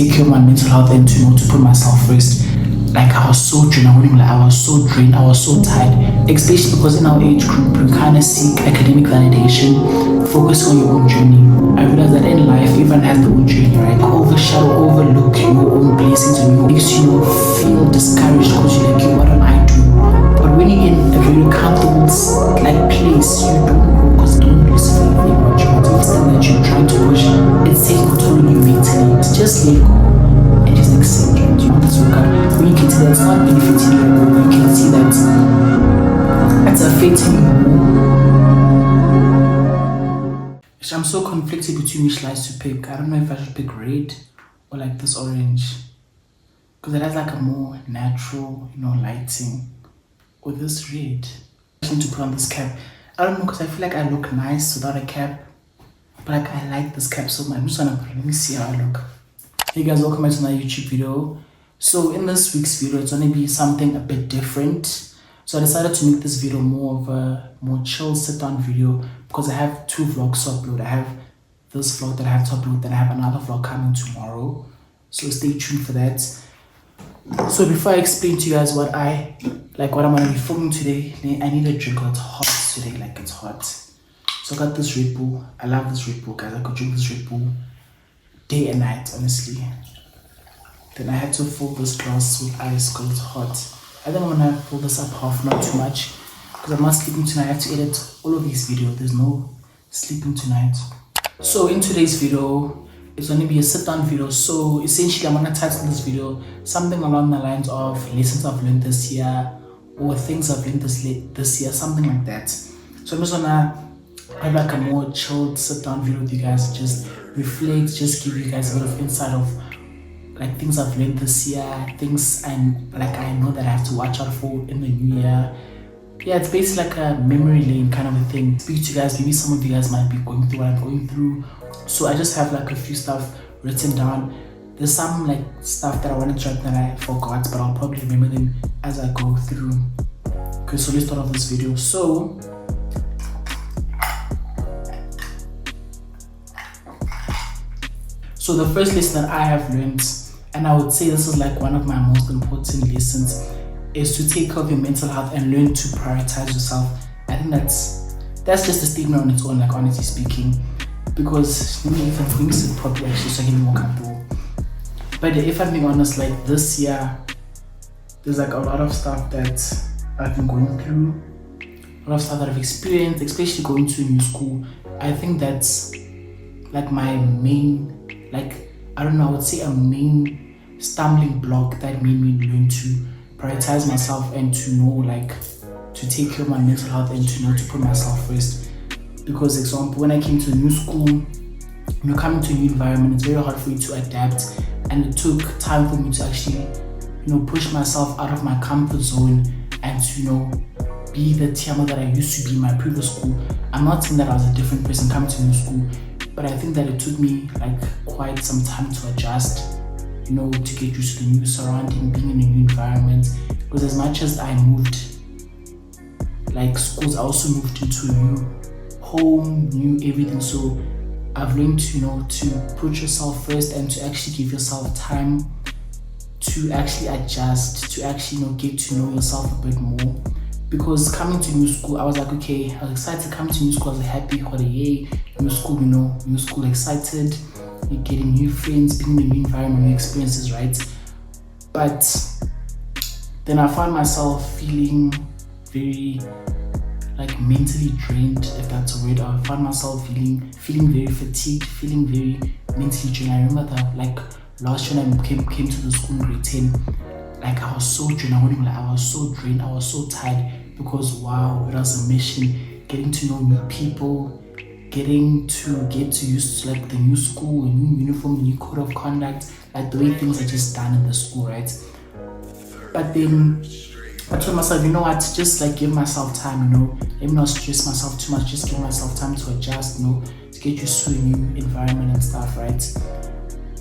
take care of my mental health and to put myself first. Like I was so drained, I was so drained, I was so tired, especially because in our age group, we kind of seek academic validation, focus on your own journey. I realized that in life, everyone has their own journey, right? Overlook your own blessings and makes you feel discouraged because you're like, what am I doing wrong? But when you're in a very comfortable place, you don't grow because you don't listen to what you want. It's the that you're trying to push. It's taking control of you mentally. Just let go and just accept it. You want to work out. When you can see that it's not benefiting you, you can see that it's affecting you. I'm so conflicted between which lights to pick. I don't know if I should pick red or like this orange, because it has like a more natural, lighting. Or this red. I need to put on this cap. I don't know, because I feel like I look nice without a cap. But like I like this cap so much. I'm just gonna put it. Let me see how I look. Hey guys, welcome back to my YouTube video. So in this week's video, it's gonna be something a bit different. So I decided to make this video more of a more chill sit-down video because I have two vlogs to upload. I have this vlog that I have to upload, then I have another vlog coming tomorrow. So stay tuned for that. So before I explain to you guys what I'm gonna be filming today, I need a drink. It's hot today, like it's hot. So I got this Red Bull. I love this Red Bull, guys. I could drink this Red Bull day and night, honestly. Then I had to fill this glass with ice because it's hot. I don't want to fill this up half, not too much, because I'm not sleeping tonight. I have to edit all of these videos. There's no sleeping tonight. So in today's video, it's going to be a sit-down video. So essentially, I'm going to title this video something along the lines of lessons I've learned this year or things I've learned this year, something like that. So I'm just going to have like a more chilled sit-down video with you guys, just reflect, just give you guys a bit of insight of like things I've learned this year, things I know that I have to watch out for in the new year. Yeah, it's basically like a memory lane kind of a thing. Speak to you guys, maybe some of you guys might be going through what I'm going through. So I just have like a few stuff written down. There's some like stuff that I wanted to write that I forgot, but I'll probably remember them as I go through. Okay, so let's start off this video. So the first lesson that I have learned, and I would say this is like one of my most important lessons, is to take care of your mental health and learn to prioritize yourself. I think that's just a statement on its own, like honestly speaking, because let me even things it properly actually so I can be more comfortable. But if I'm being honest, like this year, there's like a lot of stuff that I've been going through, a lot of stuff that I've experienced, especially going to a new school. I think that's like my main, I would say a main stumbling block that made me learn to prioritize myself and to know to take care of my mental health and to know to put myself first. Because example, when I came to a new school, when you're coming to a new environment, it's very hard for you to adapt, and it took time for me to actually push myself out of my comfort zone and to be the Tshiamo that I used to be in my previous school. I'm not saying that I was a different person coming to a new school, but I think that it took me quite some time to adjust, to get used to the new surrounding, being in a new environment. Because as much as I moved schools, I also moved into a new home, new everything. So I've learned to put yourself first and to actually give yourself time to actually adjust, to actually get to know yourself a bit more. Because coming to new school, I was like, okay, I was excited to come to new school. I was happy, what a yay, new school, new school, excited, you're getting new friends, being in a new environment, new experiences, right? But then I found myself feeling very mentally drained, if that's a word. I found myself feeling very fatigued, feeling very mentally drained. I remember that last year when I came to the school in grade 10, I was so drained. I was so drained. I was so tired because wow, it was a mission. Getting to know new people, getting to get used to the new school, a new uniform, a new code of conduct, the way things are just done in the school, right? But then I told myself, you know what, just give myself time, let me not stress myself too much, just give myself time to adjust, to get used to a new environment and stuff, right?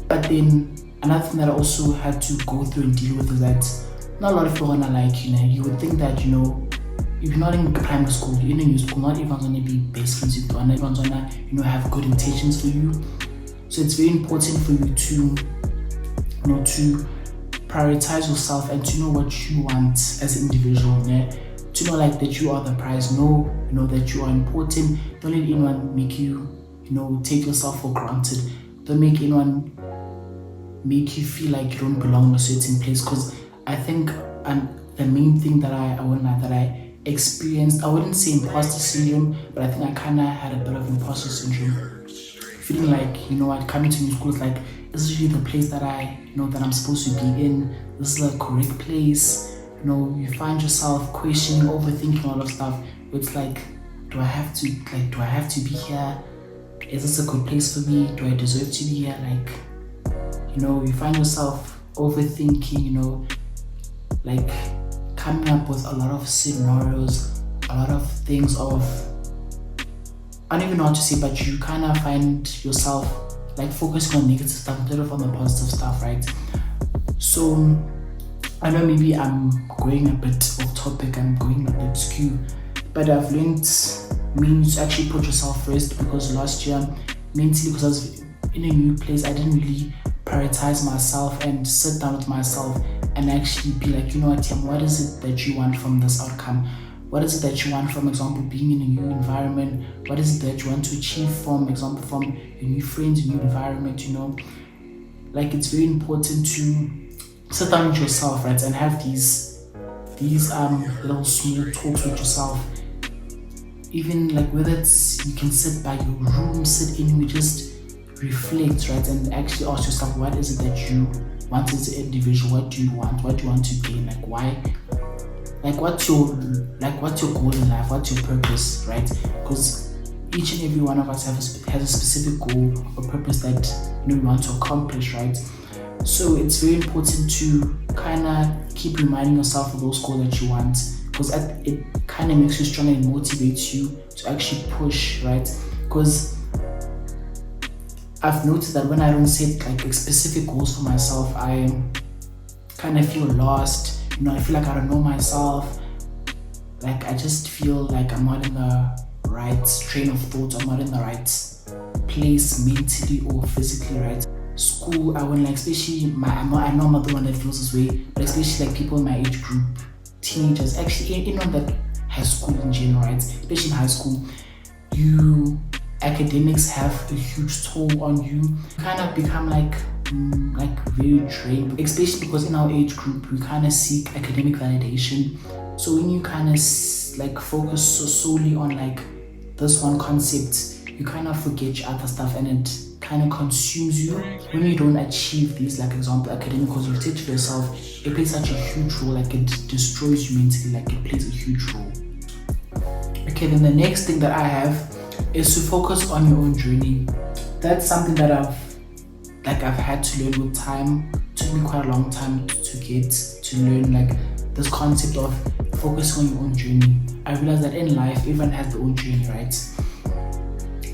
But then another thing that I also had to go through and deal with is that not a lot of people are gonna you would think that, if you're not in primary school, you're in a new school, not everyone's gonna be best friends with you, not everyone's gonna, have good intentions for you. So it's very important for you to to prioritize yourself and to know what you want as an individual, yeah? To know like that you are the prize, know that you are important. Don't let anyone make you, take yourself for granted. Don't make anyone make you feel like you don't belong in a certain place. Because I think the main thing that I wouldn't lie, that I experienced, I wouldn't say imposter syndrome, but I think I kind of had a bit of imposter syndrome, feeling like, what, coming to new school is like, this is really the place that that I'm supposed to be in. This is the correct place. You find yourself questioning, overthinking all of stuff. It's like, do I have to be here? Is this a good place for me? Do I deserve to be here? Like, you find yourself overthinking, like coming up with a lot of scenarios, a lot of things of, I don't even know how to say, but you kind of find yourself like focusing on negative stuff instead of on the positive stuff, right? So I know maybe I'm going a bit off topic, I'm going a bit skew, but I've learned means to actually put yourself first, because last year, mentally, because I was in a new place, I didn't really prioritize myself and sit down with myself and actually be like, Tshiamo, what is it that you want from this outcome? What is it that you want from, example, being in a new environment? What is it that you want to achieve from, example, from your new friends, your new environment, Like, it's very important to sit down with yourself, right, and have these little small talks with yourself. Even like whether it's you can sit by your room, sit anywhere, just reflect, right, and actually ask yourself, what is it that you want as an individual? What do you want? What do you want to gain? Like, why? Like, what's your goal in life? What's your purpose, right? Because each and every one of us has a specific goal or purpose that we want to accomplish, right? So it's very important to kind of keep reminding yourself of those goals that you want, because it kind of makes you stronger and motivates you to actually push, right? Because I've noticed that when I don't set like specific goals for myself, I kind of feel lost. I feel like I don't know myself. Like, I just feel like I'm not in the right train of thought. I'm not in the right place mentally or physically, right? School, I wouldn't like, especially I know I'm not the one that feels this way, but especially like people in my age group, teenagers, actually anyone that has school in general, right? Especially in high school, academics have a huge toll on you. You kind of become like very drained, especially because in our age group we kind of seek academic validation. So when you kind of like focus so solely on like this one concept, you kind of forget your other stuff, and it kind of consumes you when you don't achieve these, like example academic goals. You take to yourself, it plays such a huge role, like it destroys you mentally, like it plays a huge role. Okay, then the next thing that I have is to focus on your own journey. That's something that I've had to learn with time. It took me quite a long time to get to learn like this concept of focusing on your own journey. I realized that in life, everyone has their own journey, right?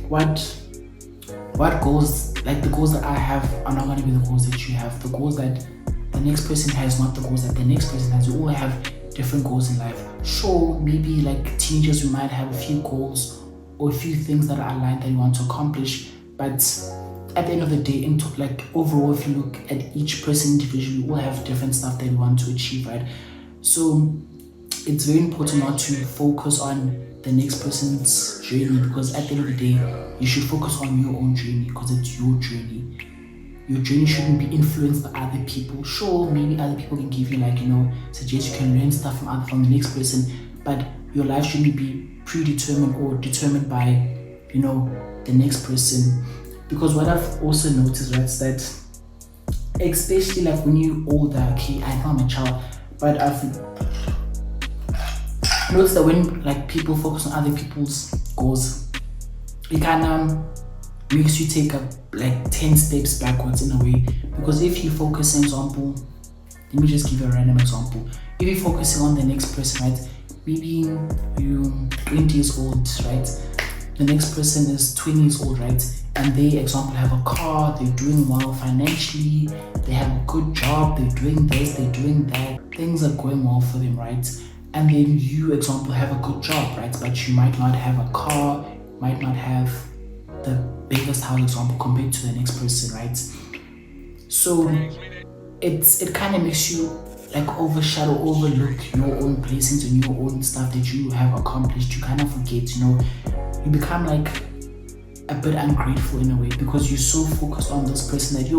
What goals, like the goals that I have are not going to be the goals that you have. The goals that the next person has, not the goals that the next person has. We all have different goals in life. Sure, maybe like teenagers, we might have a few goals or a few things that are aligned that you want to accomplish, but at the end of the day, like overall, if you look at each person individually, we all have different stuff that we want to achieve, right? So it's very important not to focus on the next person's journey, because at the end of the day, you should focus on your own journey, because it's your journey. Your journey shouldn't be influenced by other people. Sure, maybe other people can give you suggest you can learn stuff from the next person, but your life shouldn't be predetermined or determined by the next person. Because what I've also noticed, right, is that especially like when you're older, okay, I know I'm a child, but I've noticed that when like people focus on other people's goals, it kind of makes you take up like 10 steps backwards in a way. Because if you focus, for example, let me just give you a random example. If you're focusing on the next person, right, maybe you're 20 years old, right, the next person is 20 years old, right, and they, example, have a car, they're doing well financially, they have a good job, they're doing this, they're doing that, things are going well for them, right? And then you, example, have a good job, right, but you might not have a car, might not have the biggest house, example, compared to the next person, right? So it kind of makes you like overlook your own blessings and your own stuff that you have accomplished. You kind of forget, you become like a bit ungrateful in a way because you're so focused on this person that,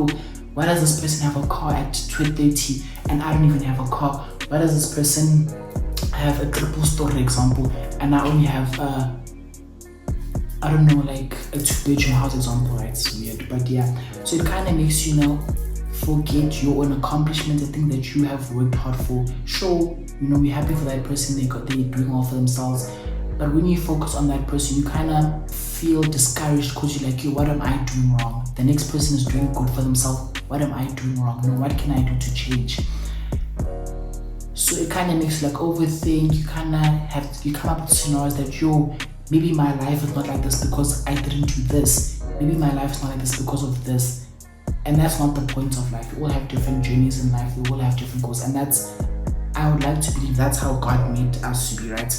why does this person have a car at 230 and I don't even have a car? Why does this person have a triple story example and I only have I don't know, like a 2-bedroom house example, right? It's weird, but yeah. So it kind of makes you forget your own accomplishments and things that you have worked hard for. Sure, we're happy for that person, they're doing all for themselves. But when you focus on that person, you kind of feel discouraged because you're like, what am I doing wrong? The next person is doing good for themselves. What am I doing wrong? What can I do to change? So it kind of makes you like overthink. You come up with scenarios that, maybe my life is not like this because I didn't do this. Maybe my life is not like this because of this. And that's not the point of life. We all have different journeys in life. We all have different goals. And I would like to believe that's how God made us to be, right?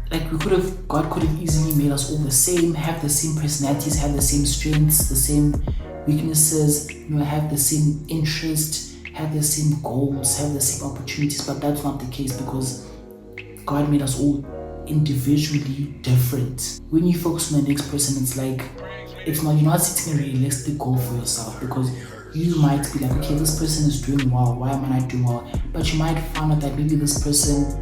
Like God could have easily made us all the same, have the same personalities, have the same strengths, the same weaknesses, have the same interests, have the same goals, have the same opportunities. But that's not the case because God made us all individually different. When you focus on the next person, it's like you're not setting a realistic goal for yourself because you might be like, okay, this person is doing well, why am I not doing well? But you might find out that maybe this person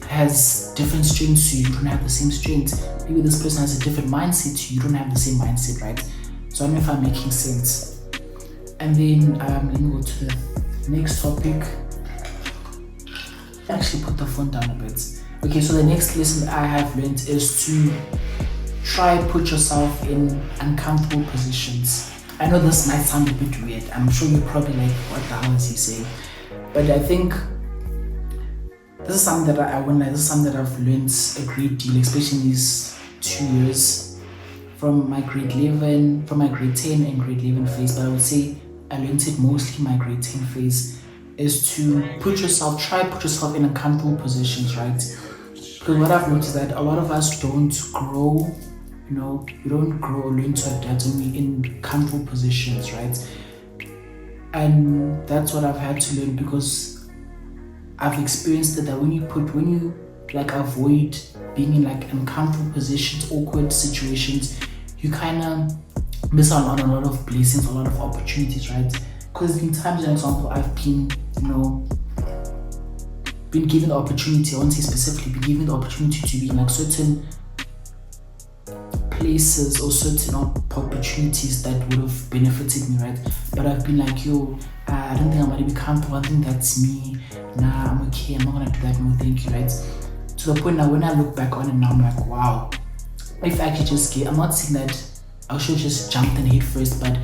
has different strengths to you don't have the same strengths. Maybe this person has a different mindset to you don't have the same mindset, right? So I don't know if I'm making sense. And then let me go to the next topic. Actually put the phone down a bit. Okay, so the next lesson I have learned is to try put yourself in uncomfortable positions. I know this might sound a bit weird. I'm sure you're probably like, what the hell is he saying? But I think this is something that this is something that I've learned a great deal, especially in these 2 years from my grade 10 and grade 11 phase. But I would say I learned it mostly in my grade 10 phase, is to try put yourself in uncomfortable positions, right? Because what I've noticed is that a lot of us don't grow, we don't grow or learn to adapt when we're in comfortable positions, right? And that's what I've had to learn because I've experienced that when you like avoid being in like uncomfortable positions, awkward situations, you kind of miss out on a lot of blessings, a lot of opportunities, right? Because in times, for example, I've been given the opportunity, I won't say specifically, been given the opportunity to be in like certain places or certain opportunities that would have benefited me, right? But I've been like, I don't think I'm gonna be comfortable, I think that's me, nah, I'm okay, I'm not gonna do that, no thank you, right? To the point now when I look back on it now, I'm like, wow, if I actually just I'm not saying that I should just jump in head first, but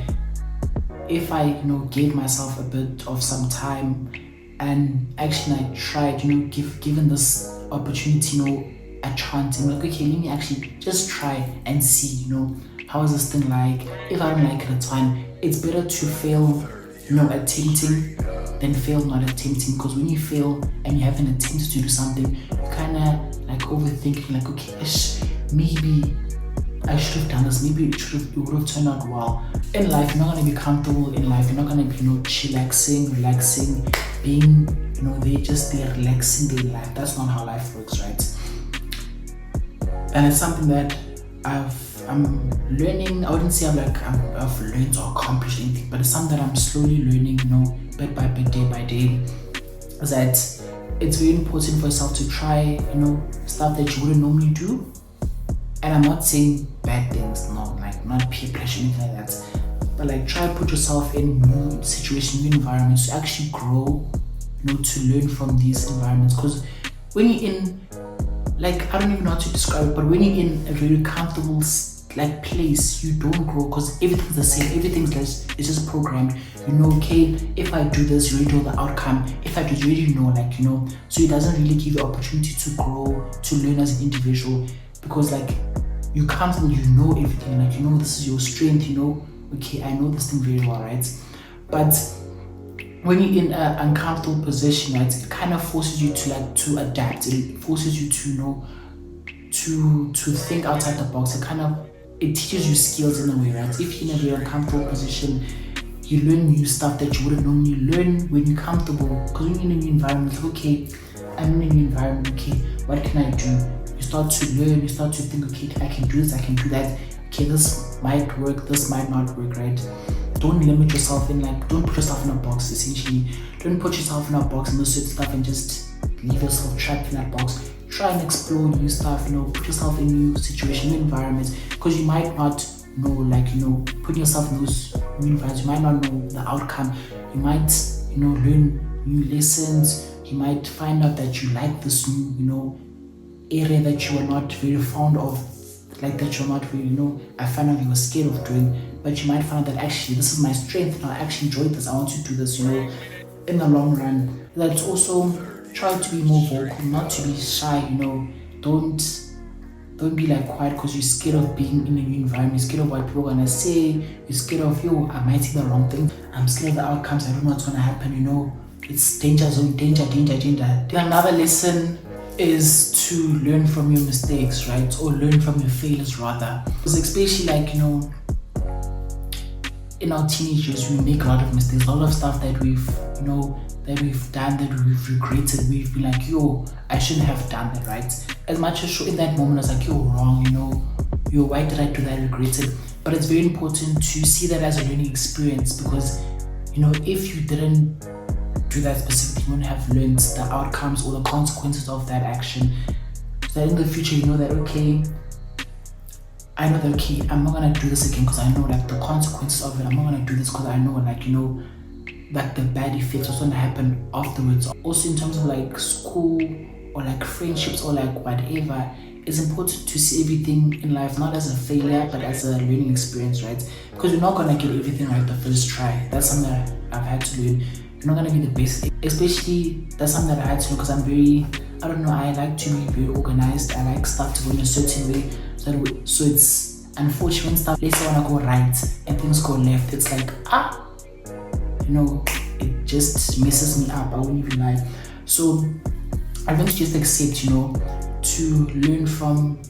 if I gave myself a bit of some time and actually I tried, given this opportunity, a chance, and like, okay, let me actually just try and see, how is this thing like? If I don't like it, it's fine. It's better to fail, attempting than fail not attempting, because when you fail and you haven't attempted to do something, you kind of like overthinking, like, okay, maybe I should have done this, maybe it would have turned out well. In life, you're not going to be comfortable in life, you're not going to be, chillaxing, relaxing, being, they're relaxing their life. That's not how life works, right? And it's something that I'm learning. I wouldn't say I've learned or accomplished anything, but it's something that I'm slowly learning, bit by bit, day by day, is that it's very important for yourself to try, stuff that you wouldn't normally do. And I'm not saying bad things, not peer pressure, anything like that. But like try put yourself in new situations, new environments to actually grow, to learn from these environments. Because when you're in, like, I don't even know how to describe it, but when you're in a very comfortable place, you don't grow because everything's the same. Everything's it's just programmed. Okay, if I do this, you already know the outcome. If I do, you already know, so it doesn't really give you opportunity to grow, to learn as an individual, because you're comfortable, everything, this is your strength, okay, I know this thing very well, right? But when you're in an uncomfortable position, right, it kind of forces you to adapt. It forces you to think outside the box. It teaches you skills in a way, right? If you're in a very uncomfortable position, You learn new stuff that you wouldn't normally learn when you're comfortable. Because when you're in a new environment, like, okay, I'm in a new environment, okay, what can I do? You start to learn, you start to think, okay, I can do this, I can do that. Okay, this might work, this might not work, right? Don't limit yourself in, like, don't put yourself in a box, essentially. Don't put yourself in a box and do certain stuff and just leave yourself trapped in that box. Try and explore new stuff, put yourself in new situations, new environments, because you might not know, like, putting yourself in those new environments, you might not know the outcome. You might, learn new lessons. You might find out that you like this new, area that you are not very fond of, like that you're not really, I found out you were scared of doing, but you might find that actually this is my strength and I actually enjoy this. I want to do this, in the long run. Let's also try to be more vocal, not to be shy, don't be like quiet because you're scared of being in a new environment, you're scared of what people are gonna say, you're scared of, I might say the wrong thing, I'm scared of the outcomes, I don't know what's gonna happen, it's danger zone, danger. Then another lesson is to learn from your mistakes, right? Or learn from your failures rather. Because especially like, in our teenage years, we make a lot of mistakes, a lot of stuff that we've done, that we've regretted. We've been like, I shouldn't have done that, right? As much as in that moment, I was like, wrong, why did I do that? I regret it. But it's very important to see that as a learning experience, because, if you didn't do that specifically, you wouldn't have learned the outcomes or the consequences of that action. So that in the future, you know that, okay, I know that, okay, I'm not gonna do this again because I know like the consequences of it. I'm not gonna do this because I know like, like the bad effects what's gonna happen afterwards. Also in terms of like school or like friendships or like whatever, it's important to see everything in life not as a failure but as a learning experience, right? Because you're not gonna get everything right the first try. That's something that I've had to learn. You're not gonna be the best. Especially that's something that I had to learn because I like to be very organized. I like stuff to go in a certain way. So it's unfortunate when stuff, let's say I wanna go right and things go left, it's like it just messes me up. I won't even lie. So I want to just accept, to learn from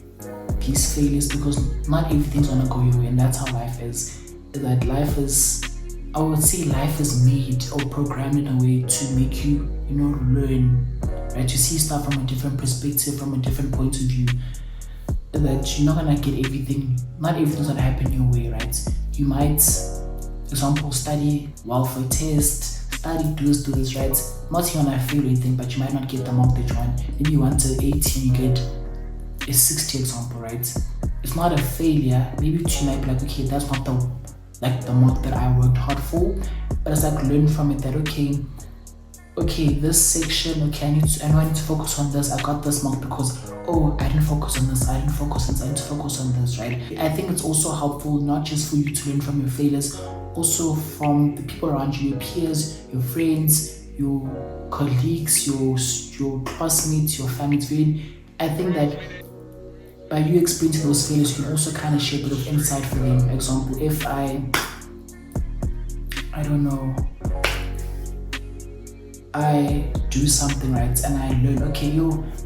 these failures, because not everything's gonna go your way, and that's how life is. That life is, I would say life is made or programmed in a way to make you, learn, right? To see stuff from a different perspective, from a different point of view. That you're not gonna get everything, not everything's gonna happen your way, right? You might, for example, study well for a test, do this, right? Not you're gonna fail anything, but you might not get the mark that you want. Maybe you want an 80, you get a 60 example, right? It's not a failure. Maybe you might be like, okay, that's not the mark that I worked hard for, but it's like learn from it that okay, this section, okay, I know I need to focus on this. I got this mark because, I didn't focus on this, I need to focus on this, right? I think it's also helpful not just for you to learn from your failures, also from the people around you, your peers, your friends, your colleagues, your classmates, your family. I think that by you experiencing those failures, you can also kind of share a bit of insight for them. For example, if I don't know, I do something right and I learn, okay,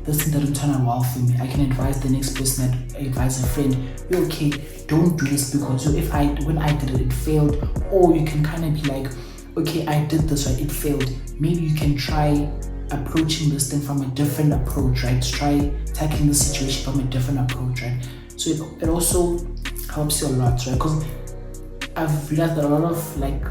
this thing didn't turn out well for me, I can advise the next person, that advise a friend, okay, don't do this because when I did it failed. Or you can kind of be like, okay, I did this right, it failed, maybe you can try approaching this thing from a different approach, right? Try tackling the situation from a different approach, right? So it also helps you a lot, right? Because I've realized that a lot of like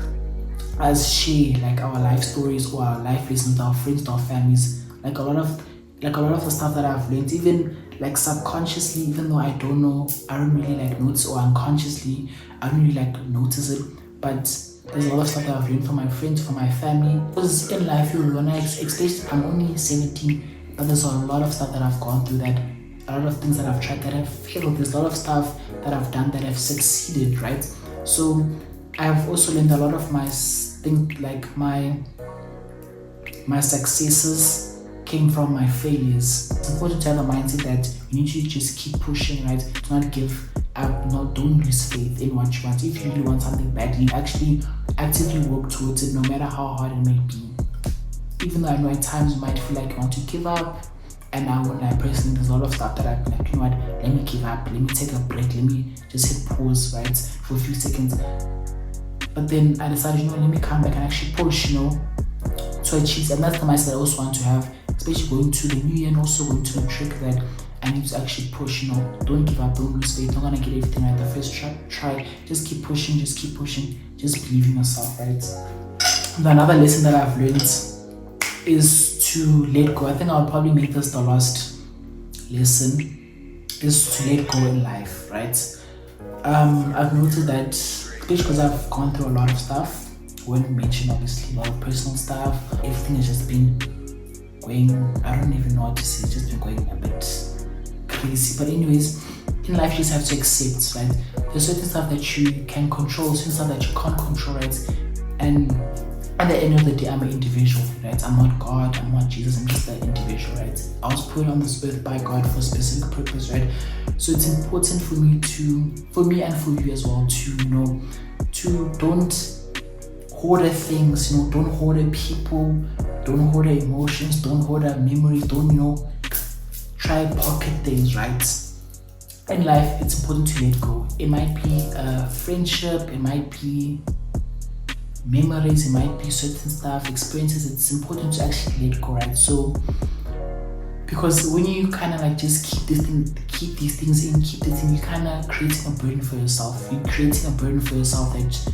us share like our life stories or our life lessons with our friends, to our families, like a lot of the stuff that I've learned, even like subconsciously, even though I don't really like notice, or unconsciously I don't really like notice it, but there's a lot of stuff that I've learned from my friends, from my family. Because in life, especially I'm only 17, but there's a lot of stuff that I've gone through, that a lot of things that I've tried that have failed. There's a lot of stuff that I've done that have succeeded, right? So I've also learned a lot of my things, like my successes came from my failures. It's important to have a mindset that you need to just keep pushing, right? Do not give up, don't lose faith in what you want. If you really want something badly, actually actively work towards it, no matter how hard it may be. Even though I know at times you might feel like you want to give up, and I won't lie, personally, there's a lot of stuff that I've been like, what, let me give up, let me take a break, let me just hit pause, right, for a few seconds. But then I decided, let me come back and actually push, to achieve. And that's the mindset I also want to have, especially going to the new year and also going to the trick, that I need to actually push, don't give up, don't lose faith, not gonna get everything right the first try, just keep pushing, just believe in yourself, right? And another lesson that I've learned is to let go. I think I'll probably make this the last lesson, is to let go in life, right? I've noted that, especially because I've gone through a lot of stuff, won't mention obviously a lot of personal stuff, everything has just been going, I don't even know what to say, it's just been going a bit crazy. But anyways, in life you just have to accept, right? There's certain stuff that you can control, certain stuff that you can't control, right? And at the end of the day, I'm an individual, right? I'm not God, I'm not Jesus, I'm just an individual, right? I was put on this earth by God for a specific purpose, right? So it's important for me and for you as well, to don't hoard things, don't hoard people, don't hoard emotions, don't hoard memories, don't, try pocket things, right? In life, it's important to let go. It might be a friendship, it might be memories, it might be certain stuff, experiences. It's important to actually let go, right? So, because when you kind of just keep these things in, you're kind of creating a burden for yourself. You're creating a burden for yourself that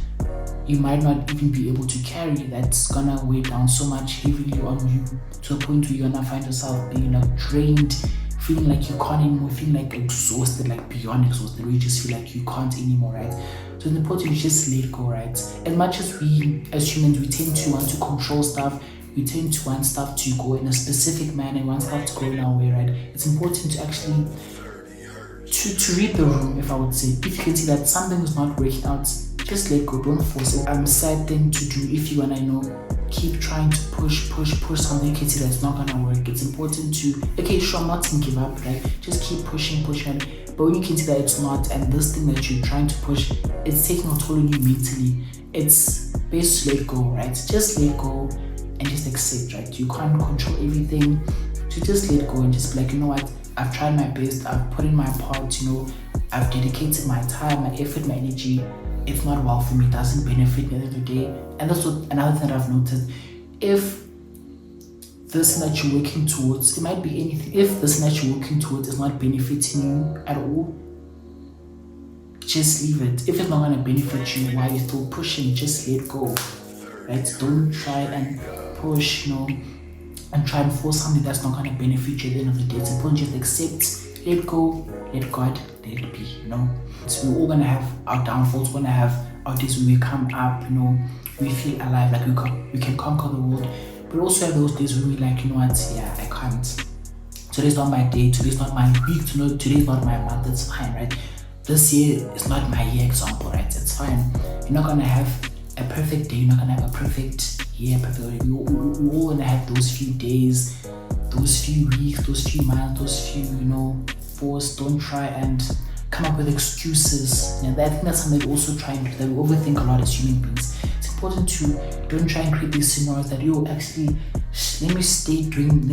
you might not even be able to carry, that's gonna weigh down so much heavily on you, to a point where you're gonna find yourself being drained, feeling like you can't anymore, feeling like exhausted, like beyond exhausted, where you just feel like you can't anymore, right? So it's important to just let go, right? As much as we as humans, we tend to want to control stuff, we tend to want stuff to go in a specific manner, want stuff to go in our way, right? It's important to actually to read the room, if I would say. If you can see that something is not working out, just let go, don't force it. A sad thing to do if you wanna keep trying to push something, you can see that's not gonna work. It's important to, okay, sure, I'm not saying give up, right? Just keep pushing. But when you can see that it's not, and this thing that you're trying to push, it's taking a toll on you mentally, it's best to let go, right? Just let go and just accept, right? You can't control everything, so just let go and just be like, you know what, I've tried my best, I've put in my part, I've dedicated my time, my effort, my energy. It's not well for me, it doesn't benefit me at the end of the day. And that's what another thing that I've noticed. If this thing that you're working towards, it might be anything, if this thing that you're working towards is not benefiting you at all, just leave it. If it's not going to benefit you while you're still pushing, just let go, right? Don't try and push, and try and force something that's not going to benefit you at the end of the day. It's important to just accept, let go, let God, let it be, So we're all going to have our downfalls, we're going to have our days when we come up, we feel alive, like we can conquer the world. But also have those days when we're like, I can't. Today's not my day, today's not my week, today's not my month, it's fine, right? This year is not my year example, right? It's fine. You're not going to have a perfect day, you're not going to have a perfect year, perfect day. We're all going to have those few days, those few weeks, those few months, those few, force. Don't try and come up with excuses. I think that's something we also try and do, that we overthink a lot as human beings. It's important to don't try and create these scenarios that actually, let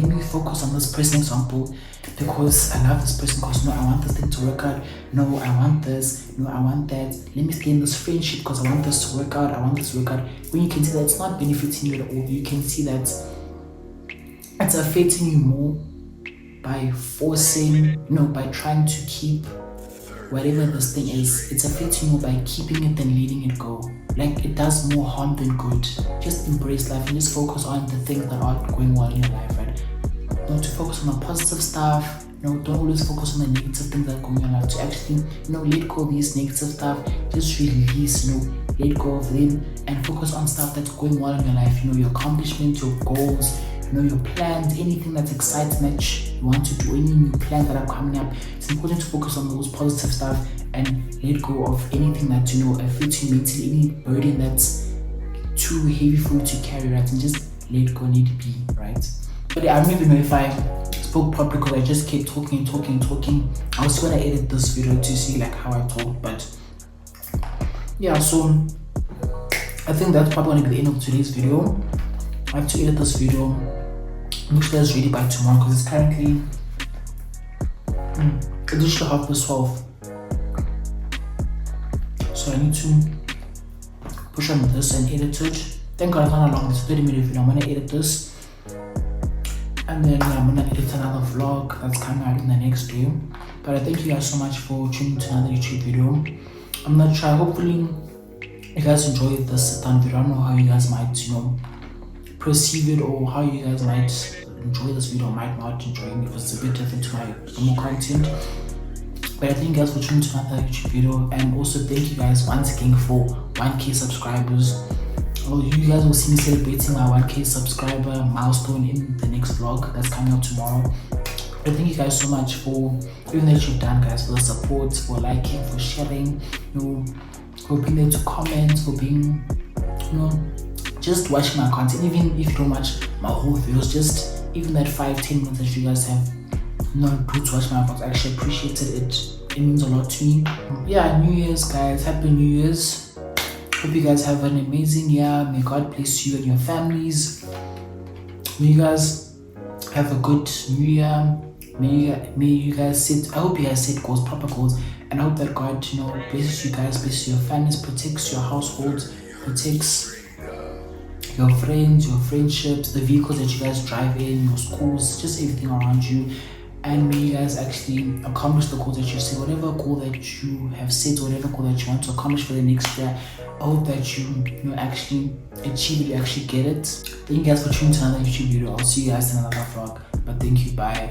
me focus on this person example because I love this person, because I want this thing to work out. No, I want this. No, I want that. Let me stay in this friendship because I want this to work out. I want this to work out. When you can see that it's not benefiting you at all, you can see that it's affecting you more by forcing, by trying to keep whatever this thing is, it's affecting you by keeping it and letting it go. Like, it does more harm than good. Just embrace life and just focus on the things that are going well in your life, right? Not to focus on the positive stuff. Don't always focus on the negative things that are going on in your life. To actually, let go of these negative stuff. Just release, let go of them and focus on stuff that's going well in your life. Your accomplishments, your goals, your plans, anything that's exciting that you want to do, any new plans that are coming up. It's important to focus on those positive stuff and let go of anything that affects you mentally, any burden that's too heavy for you to carry, right? And just let go, let it be, right? But I don't even know if I spoke properly because I just kept talking. I was gonna edit this video to see how I talk, but yeah, so I think that's probably gonna be the end of today's video. I have to edit this video. Make sure that's ready by tomorrow because it's currently literally 12:30. So I need to push on this and edit it. Thank God it's not a long, it's a 30-minute video. I'm gonna edit this. And then I'm gonna edit another vlog that's coming out in the next day. But I thank you guys so much for tuning to another YouTube video. I'm gonna try, hopefully you guys enjoyed this sit-down video. I don't know how you guys might, perceive it, or how you guys might enjoy this video or might not enjoy it, because it's a bit different to my normal content. But I thank you guys for tuning to another YouTube video, and also thank you guys once again for 1K subscribers. Oh, you guys will see me celebrating my 1K subscriber milestone in the next vlog that's coming up tomorrow. But thank you guys so much for everything that you've done, guys, for the support, for liking, for sharing, for being there to comment, for being, just watching my content. Even if you don't watch my whole videos, just even that 5-10 minutes that you guys have put to watch my vlogs, I actually appreciated it. It means a lot to me. Yeah, New Year's, guys. Happy New Year's. Hope you guys have an amazing year. May God bless you and your families. May you guys have a good New Year. May you guys I hope you guys set goals, proper goals, and I hope that God, blesses you guys, blesses your families, protects your households, protects your friends, your friendships, the vehicles that you guys drive in, your schools, just everything around you. And may you guys actually accomplish the goals that you set, whatever goal that you have set, whatever goal that you want to accomplish for the next year. I hope that you actually achieve it, you actually get it. Thank you guys for tuning to another YouTube video. I'll see you guys in another vlog. But thank you, bye.